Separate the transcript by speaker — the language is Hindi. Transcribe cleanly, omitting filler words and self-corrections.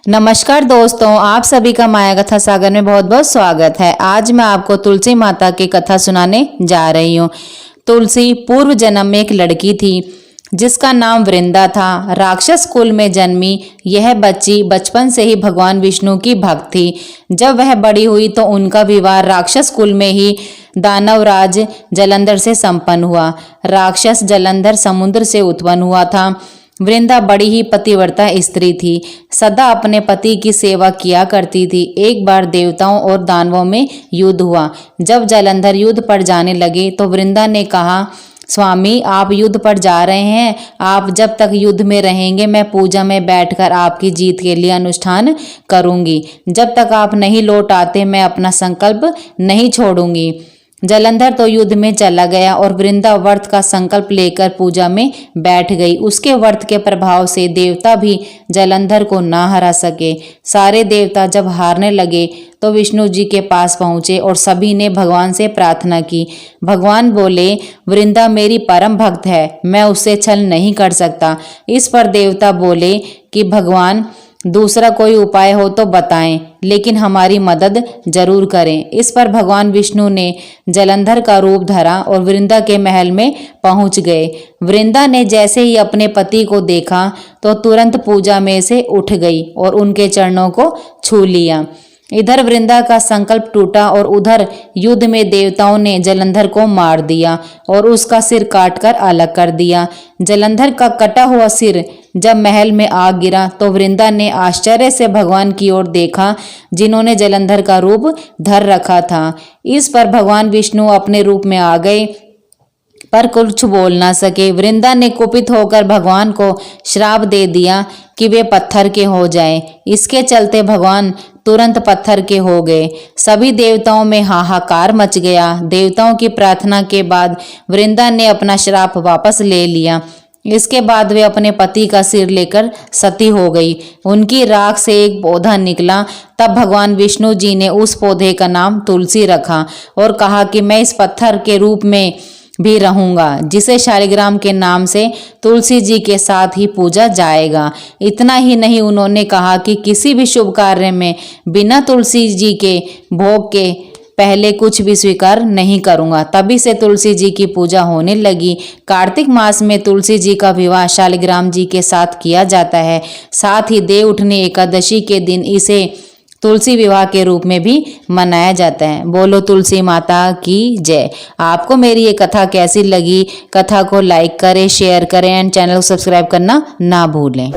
Speaker 1: नमस्कार दोस्तों, आप सभी का माया कथा सागर में बहुत बहुत स्वागत है। आज मैं आपको तुलसी माता की कथा सुनाने जा रही हूँ। तुलसी पूर्व जन्म में एक लड़की थी जिसका नाम वृंदा था। राक्षस कुल में जन्मी यह बच्ची बचपन से ही भगवान विष्णु की भक्त थी। जब वह बड़ी हुई तो उनका विवाह राक्षस कुल में ही दानवराज जलंधर से संपन्न हुआ। राक्षस जलंधर समुद्र से उत्पन्न हुआ था। वृंदा बड़ी ही पतिव्रता स्त्री थी, सदा अपने पति की सेवा किया करती थी। एक बार देवताओं और दानवों में युद्ध हुआ। जब जलंधर युद्ध पर जाने लगे तो वृंदा ने कहा, स्वामी आप युद्ध पर जा रहे हैं, आप जब तक युद्ध में रहेंगे मैं पूजा में बैठकर आपकी जीत के लिए अनुष्ठान करूंगी। जब तक आप नहीं लौट आते मैं अपना संकल्प नहीं छोड़ूंगी। जलंधर तो युद्ध में चला गया और वृंदा व्रत का संकल्प लेकर पूजा में बैठ गई। उसके व्रत के प्रभाव से देवता भी जलंधर को ना हरा सके। सारे देवता जब हारने लगे तो विष्णु जी के पास पहुंचे और सभी ने भगवान से प्रार्थना की। भगवान बोले, वृंदा मेरी परम भक्त है, मैं उससे छल नहीं कर सकता। इस पर देवता बोले कि भगवान दूसरा कोई उपाय हो तो बताएं, लेकिन हमारी मदद जरूर करें। इस पर भगवान विष्णु ने जलंधर का रूप धरा और वृंदा के महल में पहुंच गए। वृंदा ने जैसे ही अपने पति को देखा तो तुरंत पूजा में से उठ गई और उनके चरणों को छू लिया। इधर वृंदा का संकल्प टूटा और उधर युद्ध में देवताओं ने जलंधर को मार दिया और उसका सिर काटकर अलग कर दिया। जलंधर का कटा हुआ सिर जब महल में आग गिरा तो वृंदा ने आश्चर्य से भगवान की ओर देखा, जिन्होंने जलंधर का रूप धर रखा था। इस पर भगवान विष्णु अपने रूप में आ गए पर कुछ बोल ना सके। वृंदा ने कुपित होकर भगवान को श्राप दे दिया कि वे पत्थर के हो जाएं। इसके चलते भगवान तुरंत पत्थर के हो गए। सभी देवताओं में हाहाकार मच गया। देवताओं की प्रार्थना के बाद वृंदा ने अपना श्राप वापस ले लिया। इसके बाद वे अपने पति का सिर लेकर सती हो गई। उनकी राख से एक पौधा निकला। तब भगवान विष्णु जी ने उस पौधे का नाम तुलसी रखा और कहा कि मैं इस पत्थर के रूप में भी रहूंगा, जिसे शालिग्राम के नाम से तुलसी जी के साथ ही पूजा जाएगा। इतना ही नहीं, उन्होंने कहा कि किसी भी शुभ कार्य में बिना तुलसी जी के भोग के पहले कुछ भी स्वीकार नहीं करूंगा। तभी से तुलसी जी की पूजा होने लगी। कार्तिक मास में तुलसी जी का विवाह शालिग्राम जी के साथ किया जाता है। साथ ही देव उठनी एकादशी के दिन इसे तुलसी विवाह के रूप में भी मनाया जाता है। बोलो तुलसी माता की जय। आपको मेरी ये कथा कैसी लगी? कथा को लाइक करें, शेयर करें एंड चैनल को सब्सक्राइब करना ना भूलें।